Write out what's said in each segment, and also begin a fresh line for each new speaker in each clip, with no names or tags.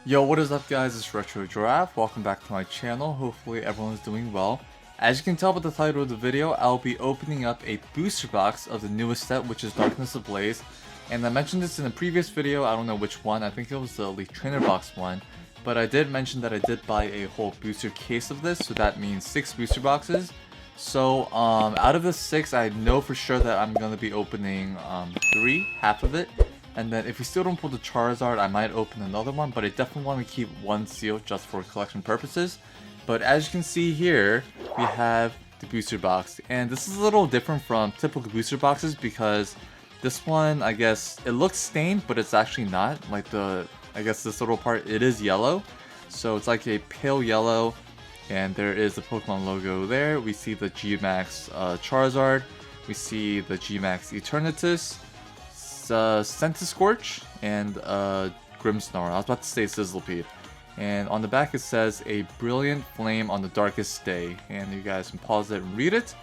Yo, what is up guys, it's Retro Giraffe, welcome back to my channel, hopefully everyone's doing well. As you can tell by the title of the video, I'll be opening up a booster box of the newest set, which is Darkness Ablaze. And I mentioned this in a previous video, I don't know which one, I think it was the Elite Trainer Box one. But I did mention that I did buy a whole booster case of this, so that means 6 booster boxes. So out of the 6, I know for sure that I'm going to be opening 3, half of it. And then if we still don't pull the Charizard, I might open another one, but I definitely want to keep one seal just for collection purposes. But as you can see here, we have the booster box. And this is a little different from typical booster boxes because this one, I guess, it looks stained, but it's actually not. Like I guess this little part, it is yellow. So it's like a pale yellow, and there is the Pokemon logo there. We see the G-Max Charizard. We see the G-Max Eternatus. Centiskorch and Grimmsnarl. I was about to say Sizzlepede. And on the back it says a brilliant flame on the darkest day. And you guys can pause it and read it.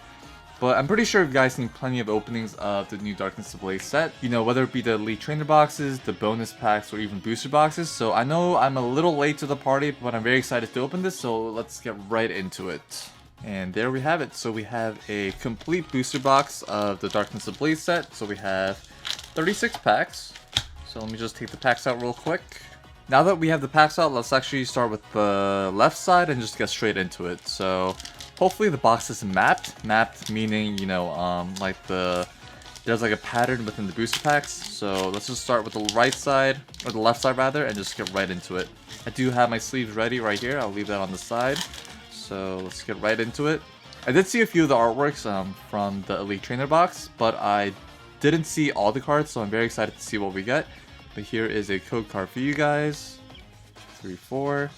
But I'm pretty sure you guys seen plenty of openings of the new Darkness Ablaze set. You know, whether it be the Elite Trainer boxes, the bonus packs, or even booster boxes. So I know I'm a little late to the party, but I'm very excited to open this. So let's get right into it. And there we have it. So we have a complete booster box of the Darkness Ablaze set. So we have 36 packs. So let me just take the packs out real quick. Now that we have the packs out, let's actually start with the left side and just get straight into it. So hopefully the box is mapped. Mapped meaning, you know, there's like a pattern within the booster packs. So let's just start with the right side, or the left side rather, and just get right into it. I do have my sleeves ready right here. I'll leave that on the side. So let's get right into it. I did see a few of the artworks from the Elite Trainer box, but I didn't see all the cards, so I'm very excited to see what we get. But here is a code card for you guys. 3, 4.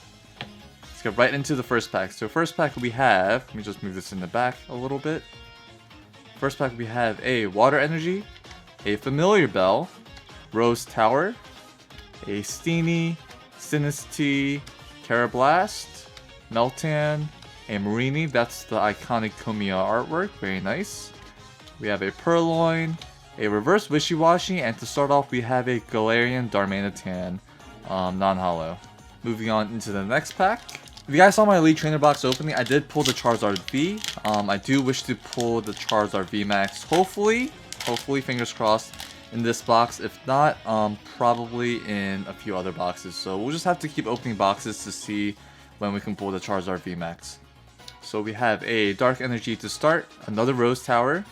Let's get right into the first pack. So first pack we have, let me just move this in the back a little bit. First pack we have a Water Energy, a Familiar Bell, Rose Tower, a Steenie, Sinistea, Carablast, Meltan, a Marini, that's the iconic Komiya artwork, very nice. We have a Purloin, a Reverse Wishiwashi, and to start off we have a Galarian Darmanitan non-holo. Moving on into the next pack. If you guys saw my Elite Trainer box opening, I did pull the Charizard V. I do wish to pull the Charizard V Max, hopefully, fingers crossed, in this box. If not, probably in a few other boxes. So we'll just have to keep opening boxes to see when we can pull the Charizard V Max. So we have a Dark Energy to start, another Rose Tower,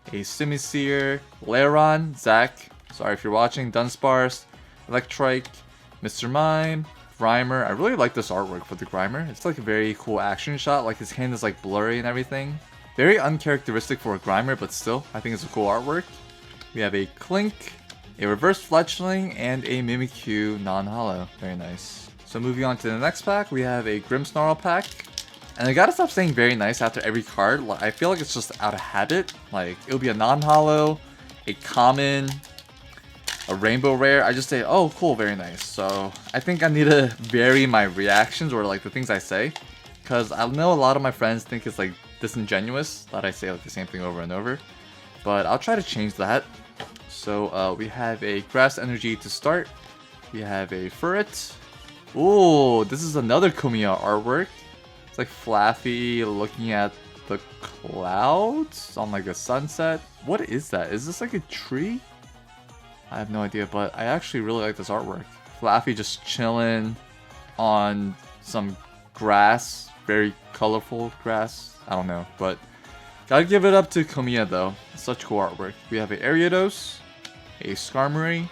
a Simisear, Lairon, Zach, sorry if you're watching, Dunsparce, Electrike, Mr. Mime, Grimer. I really like this artwork for the Grimer. It's like a very cool action shot, like his hand is like blurry and everything. Very uncharacteristic for a Grimer, but still, I think it's a cool artwork. We have a Clink, a Reverse Fletchling, and a Mimikyu non-holo. Very nice. So moving on to the next pack, we have a Grimmsnarl pack. And I gotta stop saying very nice after every card. I feel like it's just out of habit. Like, it'll be a non-holo, a common, a rainbow rare. I just say, oh, cool, very nice. So I think I need to vary my reactions or like the things I say. Because I know a lot of my friends think it's like disingenuous that I say like the same thing over and over. But I'll try to change that. So we have a Grass Energy to start. We have a Furret. Ooh, this is another Komiya artwork. It's like Flaffy looking at the clouds on like a sunset. What is that? Is this like a tree? I have no idea, but I actually really like this artwork. Flaffy just chilling on some grass, very colorful grass. I don't know, but gotta give it up to Komiya though. Such cool artwork. We have a Ariados, a Skarmory,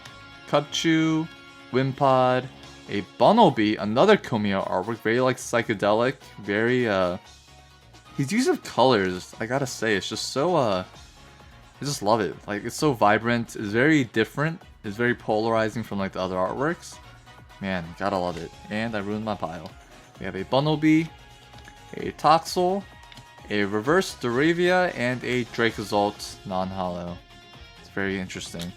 Cubchoo, Wimpod, a Bunnelby, another Komiya artwork, very like psychedelic, very his use of colors, I gotta say, it's just so I just love it. Like, it's so vibrant, it's very different, it's very polarizing from like the other artworks. Man, gotta love it. And I ruined my pile. We have a Bunnelby, a Toxel, a Reverse Doravia, and a Dracozolt non-holo. It's very interesting.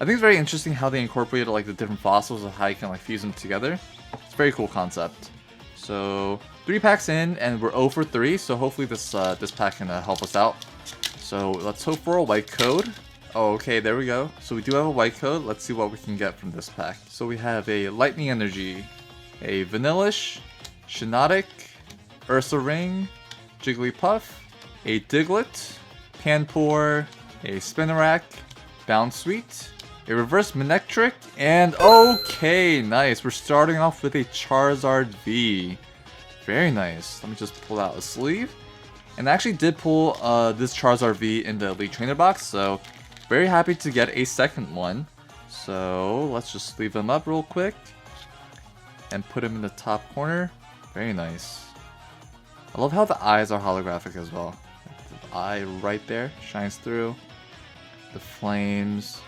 I think it's very interesting how they incorporated like the different fossils and how you can like fuse them together. It's a very cool concept. So 3 packs in and we're 0 for 3, so hopefully this pack can help us out. So let's hope for a white code. Oh, okay, there we go. So we do have a white code. Let's see what we can get from this pack. So we have a Lightning Energy, a Vanillish, Shiinotic, Ursaring, Jigglypuff, a Diglett, Panpour, a Spinarak, Bounsweet, a Reverse Manectric, and okay, nice. We're starting off with a Charizard V. Very nice. Let me just pull out a sleeve. And I actually did pull this Charizard V in the Elite Trainer box, so very happy to get a second one. So let's just sleeve him up real quick and put him in the top corner. Very nice. I love how the eyes are holographic as well. The eye right there shines through. The flames.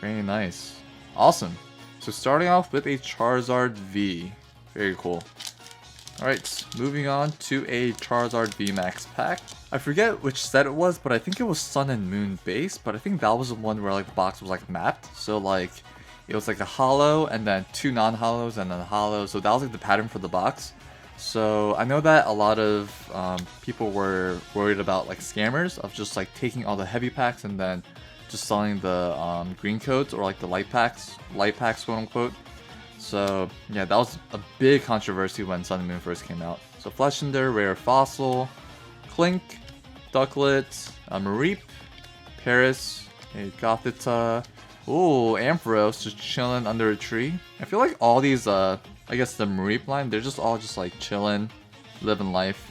Very nice. Awesome. So starting off with a Charizard V. Very cool. Alright, moving on to a Charizard VMAX pack. I forget which set it was, but I think it was Sun and Moon based, but I think that was the one where like the box was like mapped. So like, it was like a holo and then 2 non-holos and then a holo. So that was like the pattern for the box. So I know that a lot of people were worried about like scammers of just like taking all the heavy packs and then just selling the green codes or like the light packs quote unquote. So yeah, that was a big controversy when Sun and Moon first came out. So Fletchinder, Rare Fossil, Clink, Ducklet, Mareep, Paris, a Gothita, ooh, Ampharos just chilling under a tree. I feel like all these, I guess the Mareep line, they're just all just like chilling, living life.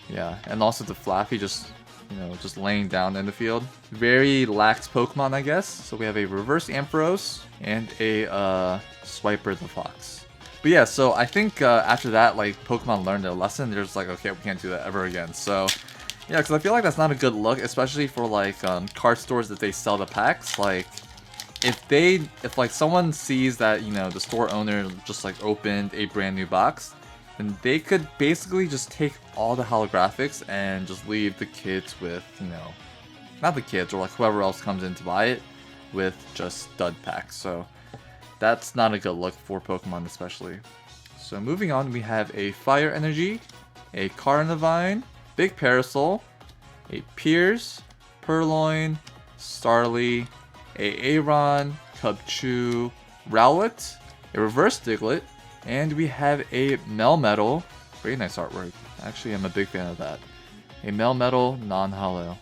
Yeah, and also the Flaffy just, you know, just laying down in the field. Very lax Pokemon, I guess. So we have a Reverse Ampharos and a Swiper the Fox. But yeah, so I think after that, like, Pokemon learned their lesson. They're just like, okay, we can't do that ever again. So yeah, because I feel like that's not a good look, especially for like card stores that they sell the packs. Like, if like someone sees that, you know, the store owner just like opened a brand new box, then they could basically just take all the holographics and just leave the kids with, you know, not the kids or like whoever else comes in to buy it with just stud packs. So that's not a good look for Pokemon especially. So moving on, we have a Fire Energy, a Carnivine, Big Parasol, a Piers, Purloin, Starly, a Aeron, Cubchoo, Rowlet, a Reverse Diglett, and we have a Melmetal. Very nice artwork. Actually, I'm a big fan of that. A Melmetal non-holo.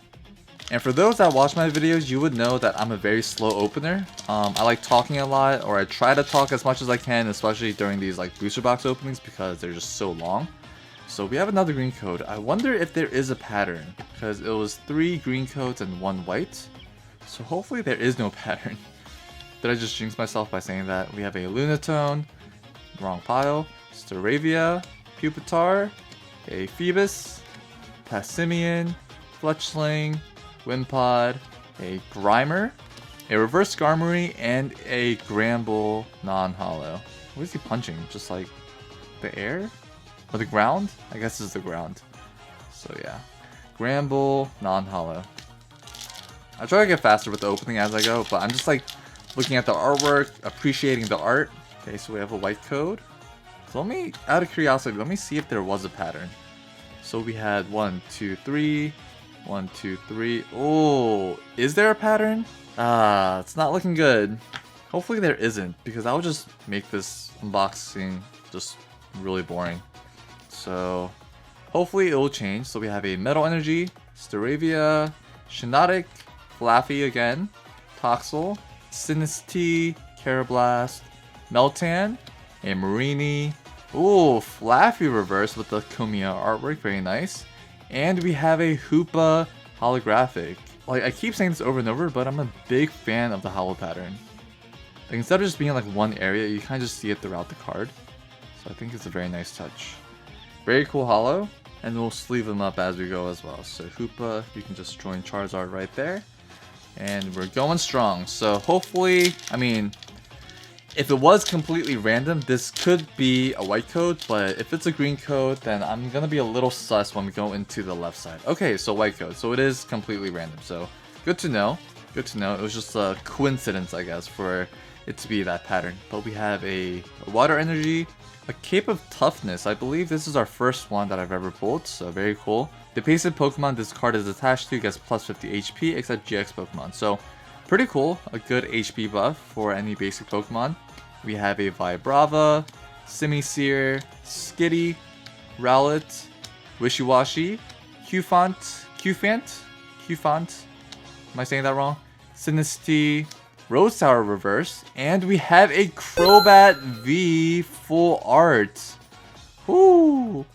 And for those that watch my videos, you would know that I'm a very slow opener. I like talking a lot, or I try to talk as much as I can, especially during these like booster box openings because they're just so long. So we have another green code. I wonder if there is a pattern, because it was 3 green codes and 1 white. So hopefully there is no pattern. Did I just jinx myself by saying that? We have a Lunatone, wrong pile, Staravia, Pupitar, a Phoebus, Passimian, Fletchling, Wimpod, a Grimer, a Reverse Skarmory, and a Gramble non-holo. What is he punching? Just like the air? Or the ground? I guess it's the ground. So yeah. Gramble non-holo. I try to get faster with the opening as I go, but I'm just like looking at the artwork, appreciating the art. Okay, so we have a white code. So let me, out of curiosity, let me see if there was a pattern. So we had 1, 2, 3, 1, 2, 3. Oh, is there a pattern? Ah, it's not looking good. Hopefully there isn't, because that would just make this unboxing just really boring. So hopefully it will change. So we have a Metal Energy, Staravia, Shiinotic, Flaffy again, Toxel, Sinistea, Carablast, Meltan, a Marini. Ooh, Flaffy reverse with the Kumiya artwork, very nice. And we have a Hoopa holographic. Like, I keep saying this over and over, but I'm a big fan of the holo pattern. Like, instead of just being like one area, you kind of just see it throughout the card. So I think it's a very nice touch. Very cool holo, and we'll sleeve them up as we go as well. So Hoopa, you can just join Charizard right there. And we're going strong. So hopefully, I mean, if it was completely random, this could be a white code, but if it's a green code, then I'm gonna be a little sus when we go into the left side. Okay, so white code. So it is completely random. So good to know. Good to know. It was just a coincidence, I guess, for it to be that pattern. But we have a Water Energy, a Cape of Toughness. I believe this is our first one that I've ever pulled, so very cool. The basic Pokemon this card is attached to gets plus 50 HP, except GX Pokemon. So pretty cool, a good HP buff for any basic Pokemon. We have a Vibrava, Simisear, Skitty, Rowlet, Wishiwashi, Qfant, am I saying that wrong? Sinistea, Rose Tower Reverse, and we have a Crobat V Full Art. Whoo!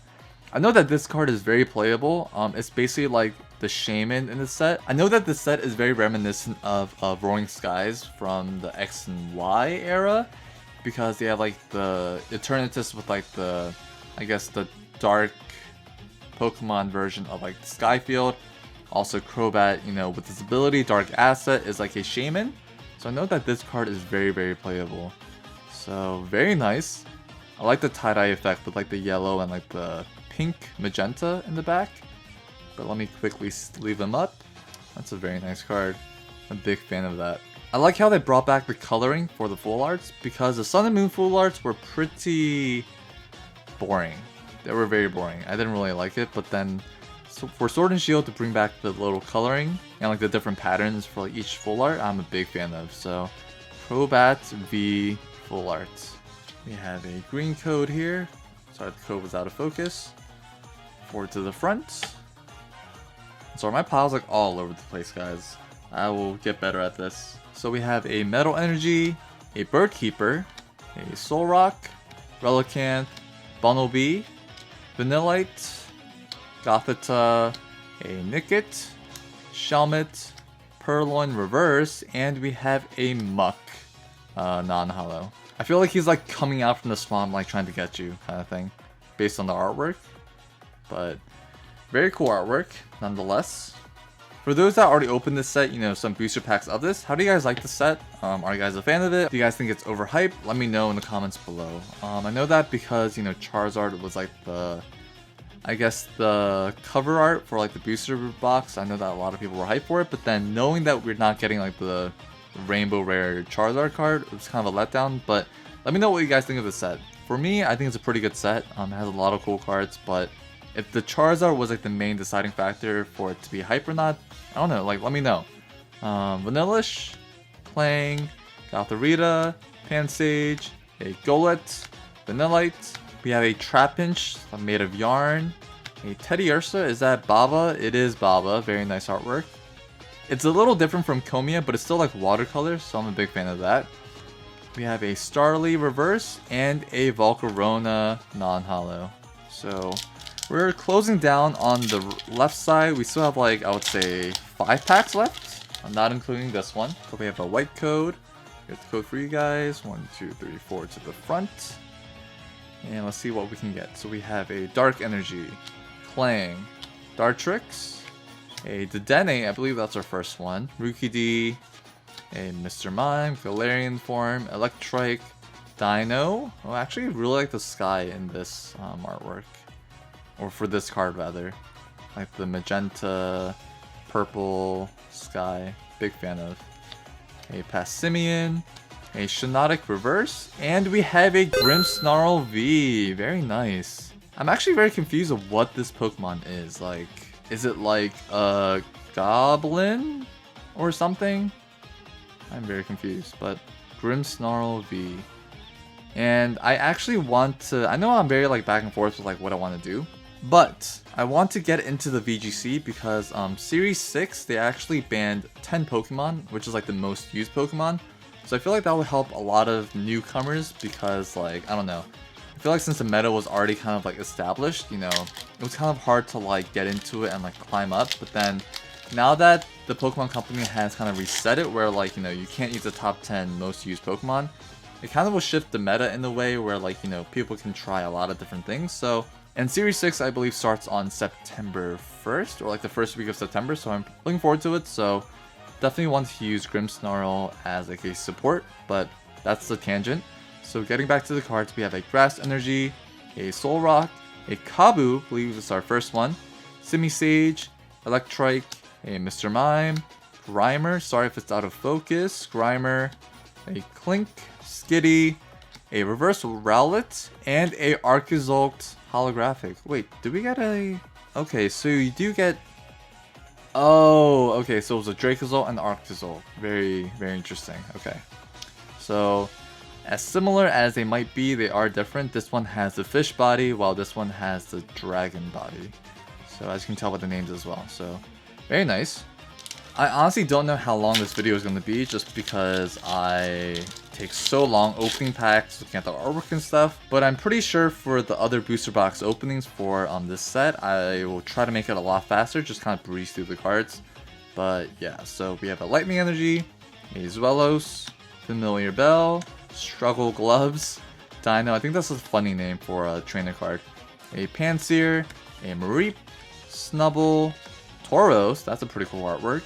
I know that this card is very playable. It's basically like the Shaman in the set. I know that the set is very reminiscent of Roaring Skies from the X and Y era, because they have like the Eternatus with like the, I guess, the dark Pokemon version of like the Skyfield. Also Crobat, you know, with this ability, Dark Asset, is like a Shaman. So I know that this card is very, very playable. So very nice. I like the tie-dye effect with like the yellow and like the pink magenta in the back. But let me quickly leave them up. That's a very nice card. I'm a big fan of that. I like how they brought back the coloring for the full arts, because the Sun and Moon full arts were pretty boring. They were very boring. I didn't really like it, but then for Sword and Shield to bring back the little coloring and like the different patterns for like each full art, I'm a big fan of. So Crobat V full art. We have a green code here. Sorry, the code was out of focus. Forward to the front. Sorry, my pile's like all over the place, guys. I will get better at this. So we have a Metal Energy, a Bird Keeper, a Solrock, Relicanth, Bunnelby, Vanillite, Gothita, a Nickit, Shelmet, Purloin Reverse, and we have a Muck, non-holo. I feel like he's like coming out from the swamp, like trying to get you, kind of thing, based on the artwork. But very cool artwork, nonetheless. For those that already opened this set, you know, some booster packs of this, how do you guys like the set? Are you guys a fan of it? Do you guys think it's overhyped? Let me know in the comments below. I know that because, you know, Charizard was like the, I guess, the cover art for like the booster box. I know that a lot of people were hyped for it, but then knowing that we're not getting like the Rainbow Rare Charizard card, it was kind of a letdown. But let me know what you guys think of the set. For me, I think it's a pretty good set. It has a lot of cool cards, but if the Charizard was like the main deciding factor for it to be hype or not, I don't know, like let me know. Vanillish, Clang, Gothorita, Pansage, a Golett, Vanillite. We have a Trapinch made of yarn, a Teddiursa. Is that Baba? It is Baba. Very nice artwork. It's a little different from Comia, but it's still like watercolor, so I'm a big fan of that. We have a Starly Reverse and a Volcarona non-holo. So we're closing down on the left side. We still have like, I would say, 5 packs left. I'm not including this one. So we have a white code. Here's the code for you guys. 1, 2, 3, 4 to the front. And let's see what we can get. So we have a Dark Energy, Clang, Dartrix, a Dedenne, I believe that's our first one, Rookidee, a Mr. Mime, Galarian form, Electrike, Dino. Oh, I actually really like the sky in this artwork. Or for this card, rather. Like the magenta, purple sky. Big fan of. A Passimian, a Shiinotic Reverse, and we have a Grimmsnarl V. Very nice. I'm actually very confused of what this Pokemon is. Like, is it like a goblin or something? I'm very confused, but Grimmsnarl V. And I actually want to, I know I'm very like back and forth with like what I want to do, but I want to get into the VGC because Series 6, they actually banned 10 Pokemon, which is like the most used Pokemon. So I feel like that would help a lot of newcomers because, like, I don't know. I feel like since the meta was already kind of like established, you know, it was kind of hard to like get into it and like climb up. But then now that the Pokemon Company has kind of reset it where like, you know, you can't use the top 10 most used Pokemon, it kind of will shift the meta in the way where like, you know, people can try a lot of different things. So, and Series 6, I believe, starts on September 1st or like the first week of September. So I'm looking forward to it. So definitely want to use Grimmsnarl as like a support, but that's the tangent. So getting back to the cards, we have a Grass Energy, a Solrock, a Kabu, I believe it's our first one, Simisage, Electrike, a Mr. Mime, Grimer, sorry if it's out of focus, Grimer, a Clink, Skitty, a Reverse Rowlet, and a Arceusult holographic. Wait, did we get a... Okay, so you do get... Oh, okay, so it was a Dracozolt and Arceusult. Very, very interesting. Okay. So, As similar as they might be, they are different. This one has the fish body, while this one has the dragon body. So as you can tell by the names as well. So very nice. I honestly don't know how long this video is going to be, just because I take so long opening packs, looking at the artwork and stuff. But I'm pretty sure for the other booster box openings for this set, I will try to make it a lot faster, just kind of breeze through the cards. But yeah, so we have a Lightning Energy, a Zwelos, Familiar Bell, Struggle Gloves, Dino, I think that's a funny name for a trainer card, a Panseer, a Mareep, Snubble, Tauros, that's a pretty cool artwork,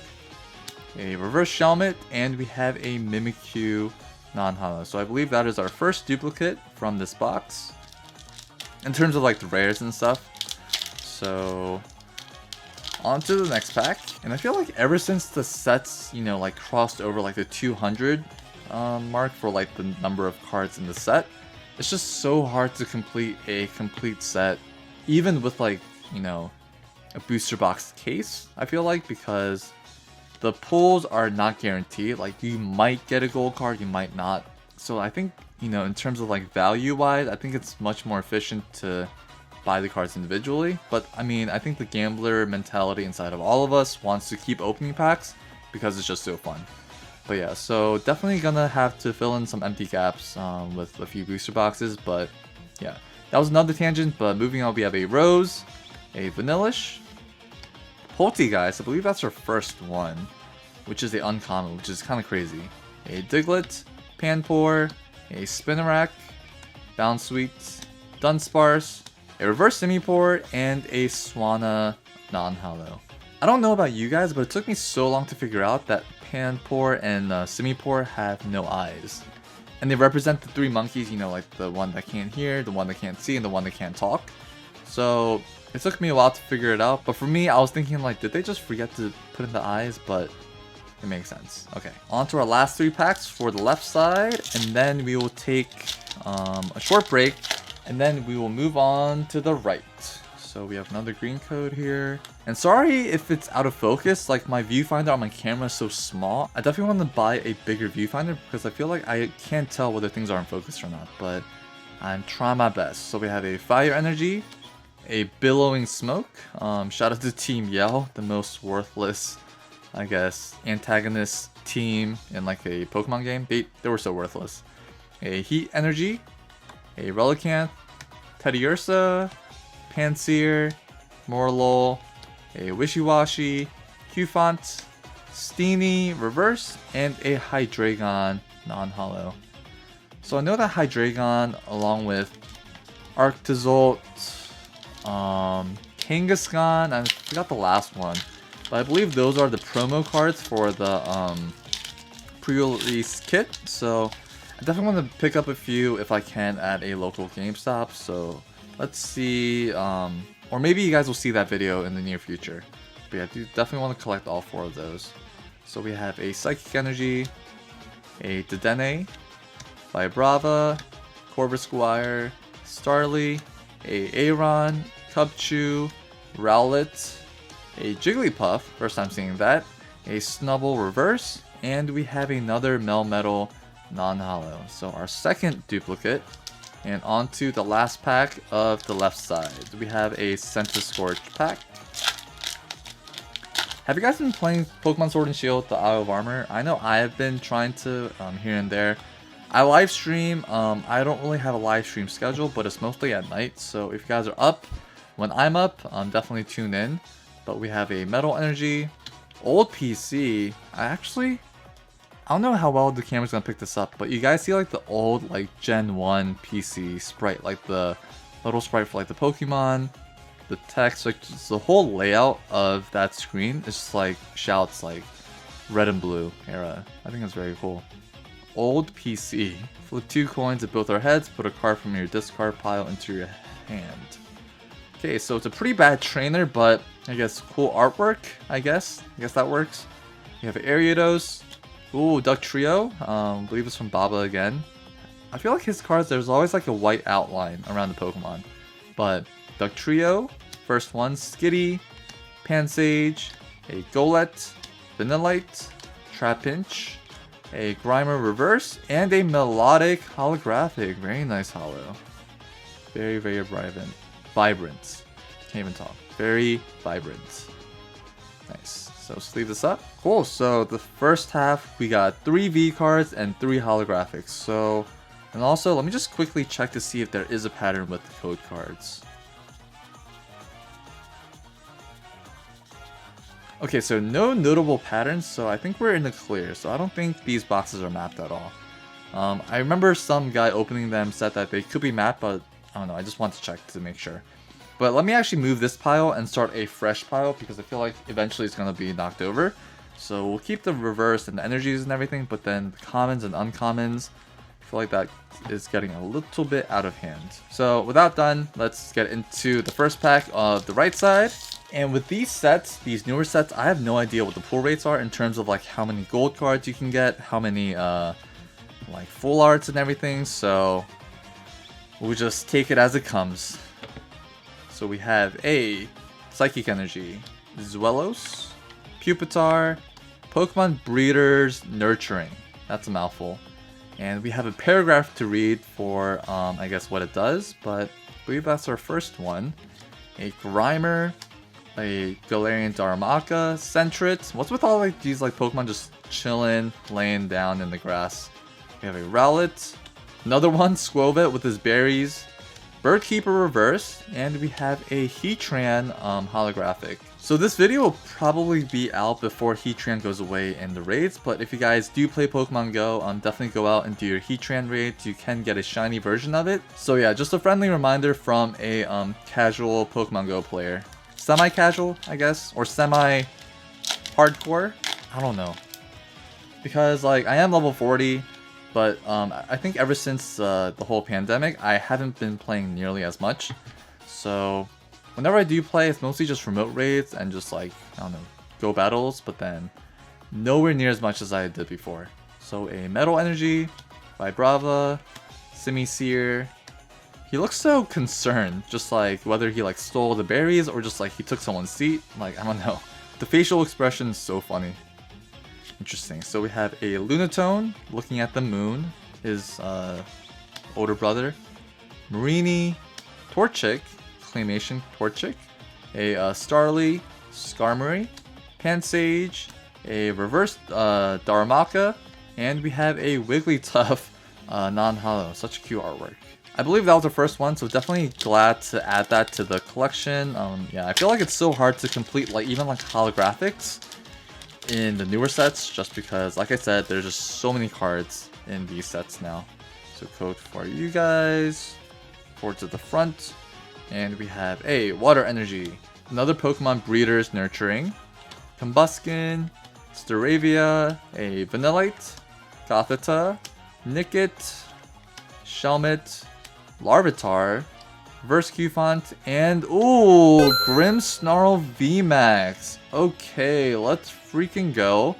a Reverse Shelmet, and we have a Mimikyu non-holo. So I believe that is our first duplicate from this box in terms of like the rares and stuff. So on to the next pack. And I feel like ever since the sets, you know, like crossed over like the 200 mark for like the number of cards in the set, it's just so hard to complete a complete set, even with like, you know, a booster box case, I feel like, because the pulls are not guaranteed. Like, you might get a gold card, you might not. So I think, you know, in terms of like value wise, I think it's much more efficient to buy the cards individually. But I mean, I think the gambler mentality inside of all of us wants to keep opening packs because it's just so fun. But yeah, so definitely gonna have to fill in some empty gaps with a few booster boxes. But yeah, that was another tangent. But moving on, we have a Rose, a Vanillish, Poltegeist, I believe that's our first one, which is the uncommon, which is kind of crazy. A Diglett, Panpour, a Spinarak, Bounsweet, Dunsparce, a Reverse Simipour, and a Swanna non-holo. I don't know about you guys, but it took me so long to figure out that Panpour and Simipour have no eyes. And they represent the three monkeys, you know, like the one that can't hear, the one that can't see, and the one that can't talk. So it took me a while to figure it out, but for me, I was thinking like, did they just forget to put in the eyes? But it makes sense. Okay, on to our last three packs for the left side, and then we will take a short break, and then we will move on to the right. So we have another green code here. And sorry if it's out of focus, like my viewfinder on my camera is so small. I definitely want to buy a bigger viewfinder because I feel like I can't tell whether things are in focus or not, but I'm trying my best. So we have a Fire Energy, a Billowing Smoke, shout out to Team Yell, the most worthless, I guess, antagonist team in like a Pokemon game. They were so worthless. A Heat Energy, a Relicanth, Teddiursa, Panseer, Morlul, a Wishiwashi, Cufant, Steenie Reverse, and a Hydreigon non-holo. So I know that Hydreigon, along with Arctozolt, Kangaskhan, I forgot the last one, but I believe those are the promo cards for the pre-release kit. So I definitely want to pick up a few if I can at a local GameStop. So let's see, or maybe you guys will see that video in the near future. But yeah, I do definitely want to collect all four of those. So we have a Psychic Energy, a Dedenne, Vibrava, Corvisquire, Starly, a Aeron, Cubchoo, Rowlet, a Jigglypuff, first time seeing that, a Snubble Reverse, and we have another Melmetal non-holo. So our second duplicate, and on to the last pack of the left side. We have a Centiskorch pack. Have you guys been playing Pokemon Sword and Shield, the Isle of Armor? I know I have been trying to here and there. I live stream. I don't really have a live stream schedule, but it's mostly at night. So if you guys are up when I'm up, definitely tune in. But we have a Metal Energy, old PC. I don't know how well the camera's gonna pick this up, but you guys see like the old like Gen 1 PC sprite, like the little sprite for like the Pokemon, the text, like just the whole layout of that screen is just like shouts like red and blue era. I think it's very cool. Old PC. Flip 2 coins at both our heads, put a card from your discard pile into your hand. Okay, so it's a pretty bad trainer, but I guess cool artwork, I guess that works. You have Ariados. Ooh, Duck Trio. I believe it's from Baba again. I feel like his cards, there's always like a white outline around the Pokemon. But Duck Trio, first one, Skitty, Pansage, a Golett, Vanillite, Trapinch, a Grimer reverse, and a Melodic holographic. Very nice holo. Very, very vibrant. Can't even talk. Very vibrant. Nice. So sleeve this up. Cool. So the first half, we got 3 V cards and 3 holographics. So, and also, let me just quickly check to see if there is a pattern with the code cards. Okay, so no notable patterns, so I think we're in the clear. So I don't think these boxes are mapped at all. I remember some guy opening them said that they could be mapped, but I don't know, I just want to check to make sure. But let me actually move this pile and start a fresh pile because I feel like eventually it's going to be knocked over. So we'll keep the reverse and the energies and everything, but then the commons and uncommons, I feel like that is getting a little bit out of hand. So with that done, let's get into the first pack of the right side. And with these sets, these newer sets, I have no idea what the pull rates are in terms of like how many gold cards you can get, how many like full arts and everything. So we'll just take it as it comes. So we have a Psychic Energy, Zwelos, Pupitar, Pokemon Breeders Nurturing. That's a mouthful. And we have a paragraph to read for, I guess, what it does, but I believe that's our first one. A Grimer, a Galarian Darumaka, Sentret. What's with all like these like Pokemon just chilling, laying down in the grass? We have a Rowlet, another one, Squovit with his berries, Birdkeeper reverse, and we have a Heatran holographic. So this video will probably be out before Heatran goes away in the raids, but if you guys do play Pokemon Go, definitely go out and do your Heatran raids. You can get a shiny version of it. So yeah, just a friendly reminder from a casual Pokemon Go player. Semi-casual, I guess, or semi-hardcore? I don't know. Because like I am level 40, but I think ever since the whole pandemic, I haven't been playing nearly as much. So whenever I do play, it's mostly just remote raids and just like, I don't know, go battles, but then nowhere near as much as I did before. So a Metal Energy, Vibrava, Simisear. He looks so concerned, just like whether he like stole the berries or just like he took someone's seat. Like, I don't know. The facial expression is so funny. Interesting. So we have a Lunatone looking at the moon, his older brother. Marini, Torchic, Claymation Torchic, a Starly, Skarmory, Pansage, a reverse Darumaka, and we have a Wigglytuff non-holo. Such cute artwork. I believe that was the first one, so definitely glad to add that to the collection. Yeah, I feel like it's so hard to complete like even like holographics in the newer sets, just because, like I said, there's just so many cards in these sets now. So code for you guys, forward to the front, and we have a Water Energy, another Pokemon Breeders Nurturing, Combuskin, Staravia, a Vanillite, Gothita, Nickit, Shelmet, Larvitar, Reverse Cufant, and ooh, Grimmsnarl VMAX. Okay, let's freaking go.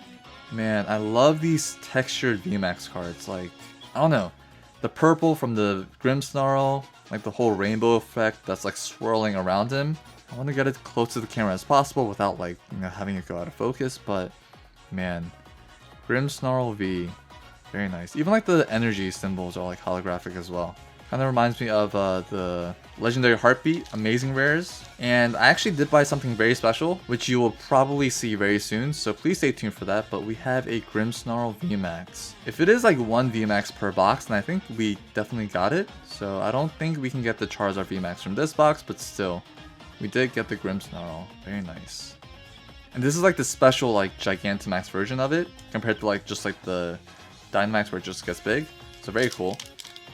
Man, I love these textured VMAX cards. Like, I don't know, the purple from the Grimmsnarl, like the whole rainbow effect that's like swirling around him. I want to get it close to the camera as possible without like, you know, having it go out of focus, but man, Grimmsnarl V, very nice. Even like the energy symbols are like holographic as well. Kind of reminds me of the Legendary Heartbeat Amazing Rares. And I actually did buy something very special, which you will probably see very soon, so please stay tuned for that. But we have a Grimmsnarl VMAX. If it is like one VMAX per box, then I think we definitely got it. So I don't think we can get the Charizard VMAX from this box, but still, we did get the Grimmsnarl. Very nice. And this is like the special like Gigantamax version of it, compared to like just like the Dynamax where it just gets big. So very cool.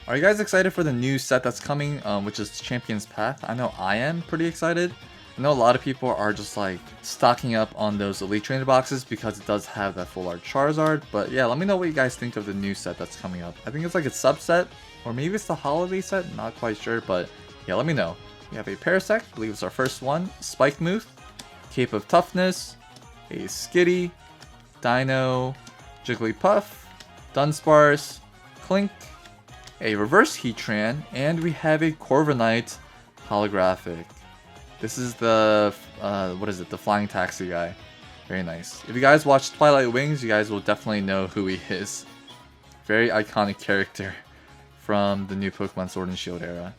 Are you guys excited for the new set that's coming, which is Champion's Path? I know I am pretty excited. I know a lot of people are just like stocking up on those Elite Trainer boxes because it does have that full art Charizard. But yeah, let me know what you guys think of the new set that's coming up. I think it's like a subset, or maybe it's the holiday set, not quite sure, but yeah, let me know. We have a Parasect, I believe it's our first one, Spikemuth, Cape of Toughness, a Skitty, Dino, Jigglypuff, Dunsparce, Clink, a reverse Heatran, and we have a Corviknight holographic. This is the, what is it, the flying taxi guy. Very nice. If you guys watch Twilight Wings, you guys will definitely know who he is. Very iconic character from the new Pokemon Sword and Shield era.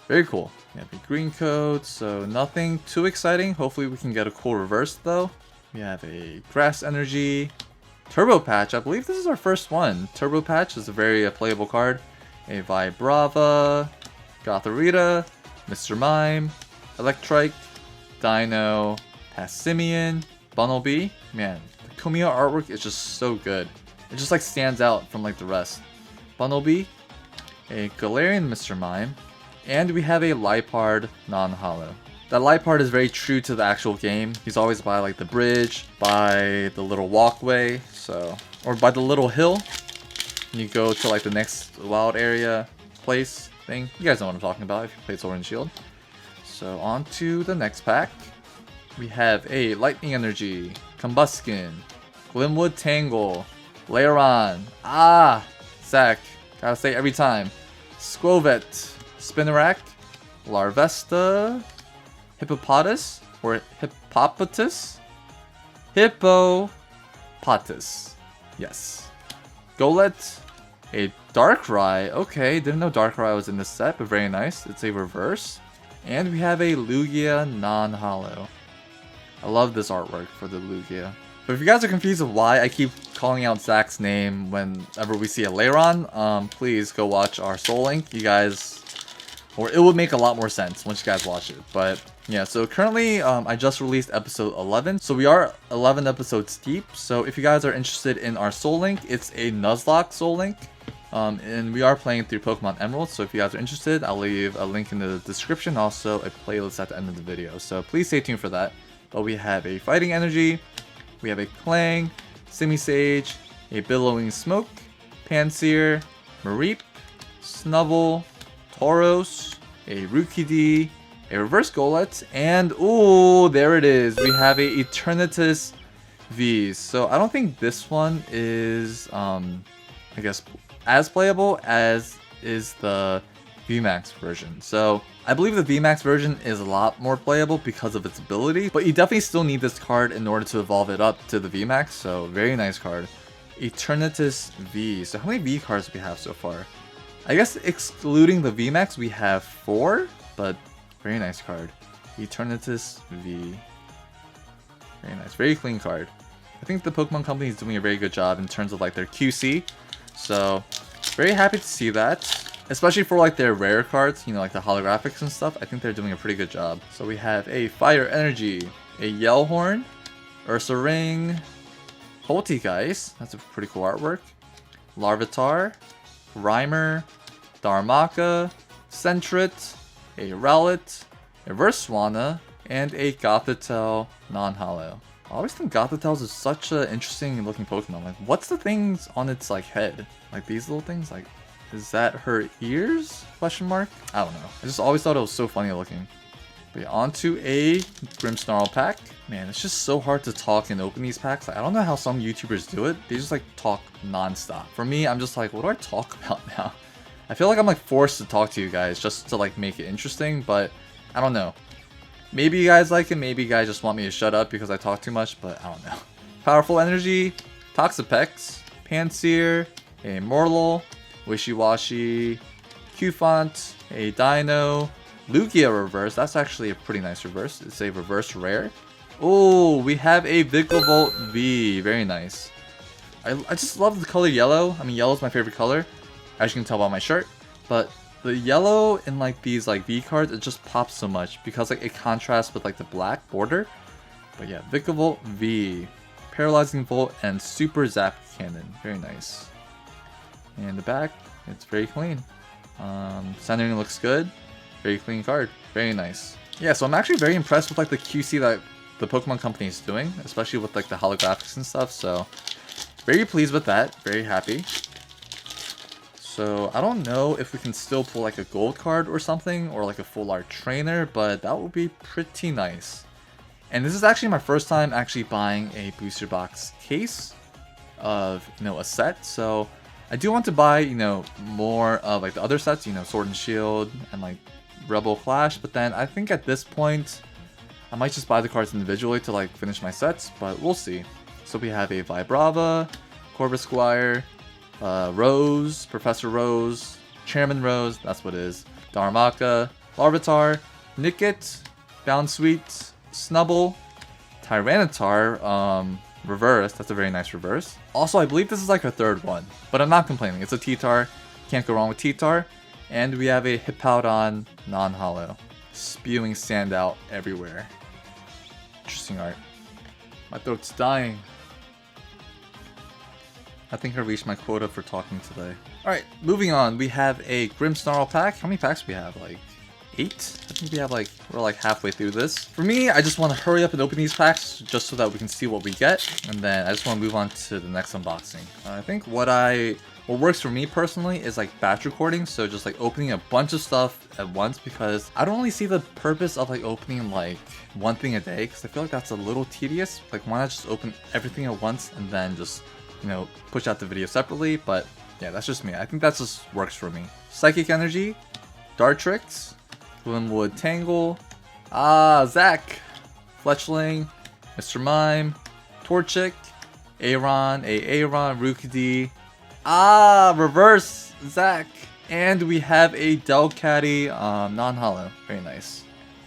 Very cool. We have a green code, so nothing too exciting. Hopefully we can get a cool reverse though. We have a Grass Energy, Turbo Patch. I believe this is our first one. Turbo Patch is a very playable card. A Vibrava, Gothorita, Mr. Mime, Electrike, Dino, Passimian, Bunnelby. Man, the Kumiho artwork is just so good. It just like stands out from like the rest. Bunnelby, a Galarian Mr. Mime, and we have a Liepard non-holo. That Liepard is very true to the actual game. He's always by like the bridge, by the little walkway, so, or by the little hill. And you go to like the next wild area place thing. You guys know what I'm talking about if you played Sword and Shield. So on to the next pack. We have a Lightning Energy, Combuskin, Glimwood Tangle, Lairon, Zach, gotta say every time, Skwovet, Spinarak, Larvesta, Hippopotas, or Hippopotas? Hippopotas, yes. Golett, a Darkrai, okay, didn't know Darkrai was in this set, but very nice, it's a reverse. And we have a Lugia non-holo. I love this artwork for the Lugia. But if you guys are confused of why I keep calling out Zach's name whenever we see a Lairon, please go watch our Soul Link. You guys, or it would make a lot more sense once you guys watch it. But yeah, so currently I just released episode 11. So we are 11 episodes deep. So if you guys are interested in our Soul Link, it's a Nuzlocke Soul Link. And we are playing through Pokemon Emerald, so if you guys are interested, I'll leave a link in the description, also a playlist at the end of the video. So please stay tuned for that. But we have a Fighting Energy, we have a Clang, Simisage, a Billowing Smoke, Pansear, Mareep, Snubble, Tauros, a Rookidee, a Reverse Golett, and ooh, there it is. We have a Eternatus V. So I don't think this one is, I guess, as playable as is the VMAX version. So I believe the VMAX version is a lot more playable because of its ability, but you definitely still need this card in order to evolve it up to the VMAX, so very nice card. Eternatus V. So how many V cards do we have so far? I guess excluding the VMAX we have 4, but very nice card. Eternatus V. Very nice, very clean card. I think the Pokemon Company is doing a very good job in terms of like their QC. So, very happy to see that. Especially for like their rare cards, you know, like the holographics and stuff. I think they're doing a pretty good job. So we have a Fire Energy, a Yellhorn, Ursaring, Poltegeist, that's a pretty cool artwork, Larvitar, Grimer, Darmaka, Sentret, a Rowlet, a Verswana, and a Gothitelle non-holo. I always think Gothitelle is such an interesting looking Pokemon. Like, what's the things on its like head? Like these little things? Like, is that her ears? Question mark? I don't know. I just always thought it was so funny looking. But yeah, on to a Grimmsnarl pack. Man, it's just so hard to talk and open these packs. Like, I don't know how some YouTubers do it. They just like talk non-stop. For me, I'm just like, what do I talk about now? I feel like I'm like forced to talk to you guys just to like make it interesting, but I don't know. Maybe you guys like it, maybe you guys just want me to shut up because I talk too much, but I don't know. Powerful Energy, Toxapex, Pansear, a Mortal, Wishiwashi, Qfont, a Dino, Lugia reverse. That's actually a pretty nice reverse. It's a reverse rare. Oh, we have a Vikavolt V. Very nice. I just love the color yellow. I mean, yellow is my favorite color, as you can tell by my shirt. But the yellow in like these like V cards, it just pops so much because like it contrasts with like the black border. But yeah, Vikavolt V, Paralyzing Volt, and Super Zap Cannon. Very nice. And the back, it's very clean. Centering looks good. Very clean card. Very nice. Yeah, so I'm actually very impressed with like the QC that the Pokemon Company is doing, especially with like the holographics and stuff. So very pleased with that. Very happy. So I don't know if we can still pull like a gold card or something, or like a full art trainer, but that would be pretty nice. And this is actually my first time actually buying a booster box case of, you know, a set. So I do want to buy, you know, more of like the other sets, you know, Sword and Shield and like Rebel Clash. But then I think at this point, I might just buy the cards individually to like finish my sets, but we'll see. So we have a Vibrava, Corvus Squire, Rose, Professor Rose, Chairman Rose, that's what it is, Darmaka, Larvitar, Nickit, Bounsweet, Snubble, Tyranitar, reverse, that's a very nice reverse. Also, I believe this is like a third one, but I'm not complaining. It's a T-Tar, can't go wrong with T-Tar. And we have a Hippowdon non-holo, spewing sand out everywhere. Interesting art. My throat's dying. I think I reached my quota for talking today. Alright, moving on. We have a Grimmsnarl pack. How many packs do we have? Like 8? I think we have like, we're like halfway through this. For me, I just want to hurry up and open these packs just so that we can see what we get. And then I just want to move on to the next unboxing. I think what works for me personally is like batch recording. So just like opening a bunch of stuff at once, because I don't really see the purpose of like opening like one thing a day, because I feel like that's a little tedious. Like why not just open everything at once and then just, you know, push out the video separately. But yeah, that's just me. I think that just works for me. Psychic Energy, Dartrix, Glimwood Tangle, Zac, Fletchling, Mr. Mime, Torchic, Aron, Rookidee, reverse Zac, and we have a Delcatty non-holo. Very nice.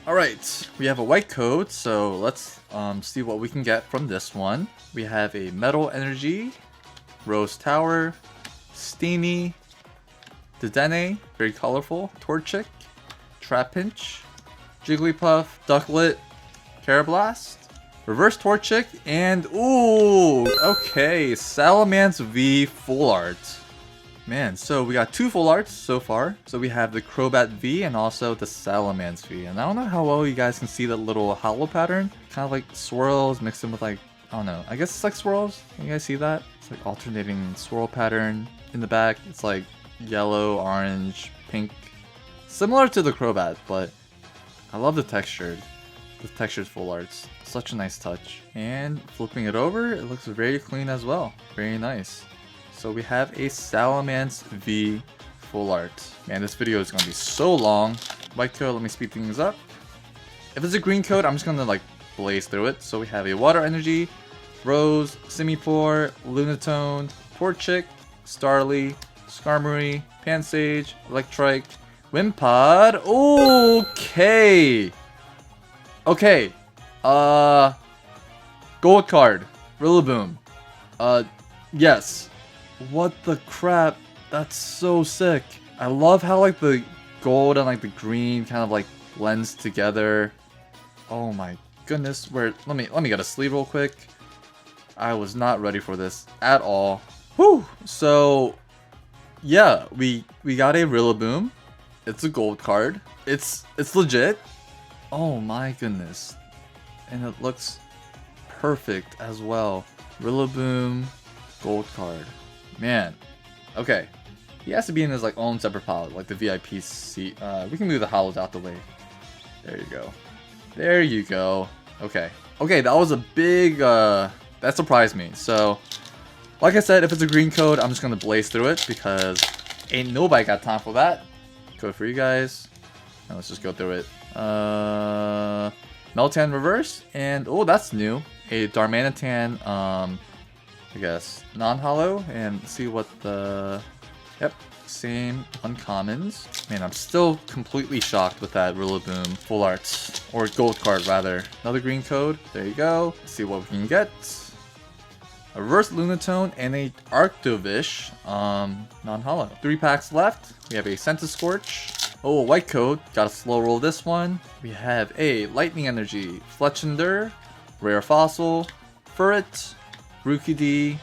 Alright, we have a white code, so let's see what we can get from this one. We have a Metal Energy, Rose Tower, Steenie, Dedenne, very colorful, Torchic, Trapinch, Jigglypuff, Ducklet, Carablast, Reverse Torchic, and ooh, okay, Salamence V full art. Man, so we got 2 full arts so far. So we have the Crobat V and also the Salamence V. And I don't know how well you guys can see that little hollow pattern. Kind of like swirls mixed in with like, I don't know, I guess it's like swirls. Can you guys see that? It's like alternating swirl pattern in the back. It's like yellow, orange, pink. Similar to the Crobat, but I love the textured full arts. Such a nice touch. And flipping it over, it looks very clean as well. Very nice. So we have a Salamence V full art. Man, this video is gonna be so long. White code, let me speed things up. If it's a green code, I'm just gonna like blaze through it. So we have a Water Energy, Rose, Simipour, Lunatone, Torchic, Starly, Skarmory, Pansage, Electrike, Wimpod. Okay. Okay. Gold card. Rillaboom. Yes. What the crap? That's so sick. I love how like the gold and like the green kind of like blends together. Oh my goodness. Where let me get a sleeve real quick. I was not ready for this at all. Whew. So yeah, we got a Rillaboom. It's a gold card. It's legit. Oh my goodness. And it looks perfect as well. Rillaboom gold card. Man. Okay. He has to be in his like own separate palette, like the VIP seat. We can move the hollows out the way. There you go. There you go. Okay. Okay, that was a big that surprised me. So like I said, if it's a green code, I'm just gonna blaze through it because ain't nobody got time for that. Code for you guys. Now let's just go through it. Meltan reverse, and oh, that's new. A Darmanitan, I guess non-holo, and see what the. Yep, same uncommons. Man, I'm still completely shocked with that Rillaboom full art, or gold card rather. Another green code. There you go. Let's see what we can get. A reverse Lunatone and a Arctovish, non-holo. 3 packs left. We have a Centiskorch. Oh, a white code. Got a slow roll this one. We have a Lightning Energy, Fletchinder, Rare Fossil, Furret, Rookidee,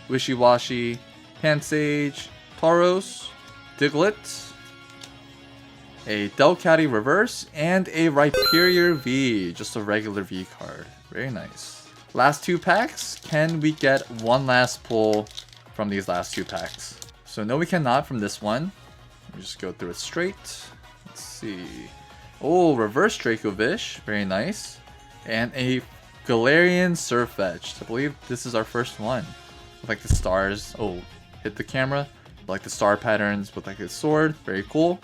Wishy-Washy, Pansage, Tauros, Diglett, a Delcatty reverse, and a Rhyperior V. Just a regular V card. Very nice. Last 2 packs. Can we get one last pull from these last 2 packs? So no, we cannot from this one. Let me just go through it straight. Let's see. Oh, reverse Dracovish. Very nice. And a Galarian Surfetch'd. I believe this is our first one. With like the stars. Oh, hit the camera. Like the star patterns with like a sword. Very cool.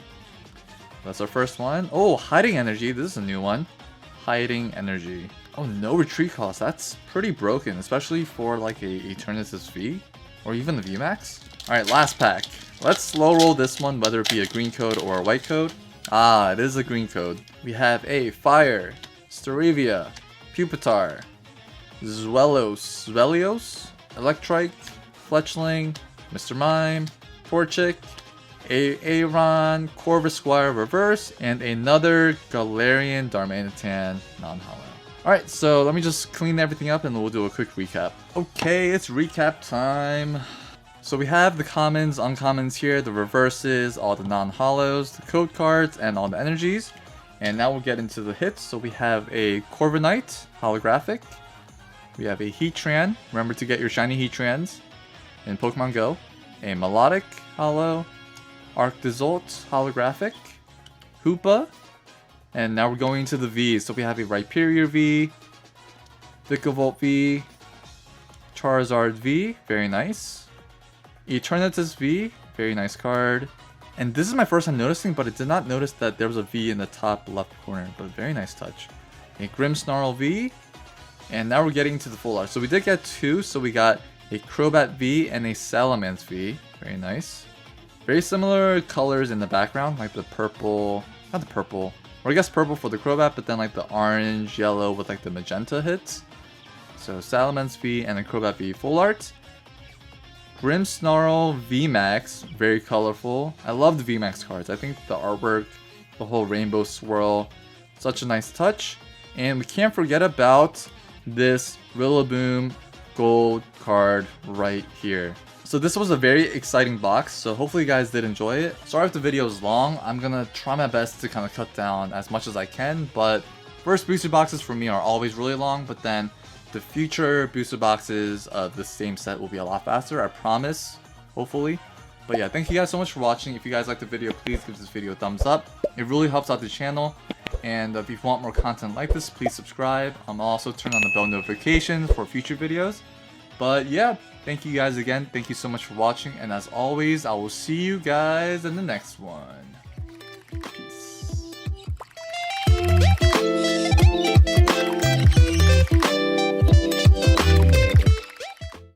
That's our first one. Oh, Hiding Energy. This is a new one. Hiding Energy. Oh, no retreat cost. That's pretty broken, especially for like a Eternatus V or even the VMAX. Alright, last pack. Let's slow roll this one, whether it be a green code or a white code. Ah, it is a green code. We have a Fire, Starevia, Pupitar, Zwelios, Electrike, Fletchling, Mr. Mime, Torchic, Aeron, Corvusquire Reverse, and another Galarian Darmanitan non-hollow. Alright, so let me just clean everything up and we'll do a quick recap. Okay, it's recap time. So we have the commons, uncommons here, the reverses, all the non-hollows, the code cards, and all the energies. And now we'll get into the hits. So we have a Corviknight holographic. We have a Heatran. Remember to get your shiny Heatrans in Pokemon Go. A Melodic holo. Arctizolt holographic. Hoopa. And now we're going to the V's. So we have a Rhyperior V. Vikavolt V. Charizard V. Very nice. Eternatus V, very nice card. And this is my first time noticing, but I did not notice that there was a V in the top left corner, but very nice touch. A Grimmsnarl V, and now we're getting to the full art. So we did get two, so we got a Crobat V and a Salamence V, very nice. Very similar colors in the background, like the purple, not the purple, or I guess purple for the Crobat, but then like the orange, yellow with like the magenta hits. So Salamence V and a Crobat V full art. Grimmsnarl VMAX, very colorful. I love the VMAX cards. I think the artwork, the whole rainbow swirl, such a nice touch. And we can't forget about this Rillaboom gold card right here. So this was a very exciting box, so hopefully you guys did enjoy it. Sorry if the video is long. I'm gonna try my best to kind of cut down as much as I can, but first booster boxes for me are always really long, but then the future booster boxes of the same set will be a lot faster, I promise, hopefully. But yeah, thank you guys so much for watching. If you guys liked the video, please give this video a thumbs up. It really helps out the channel. And if you want more content like this, please subscribe. Also turn on the bell notifications for future videos. But yeah, thank you guys again. Thank you so much for watching. And as always, I will see you guys in the next one.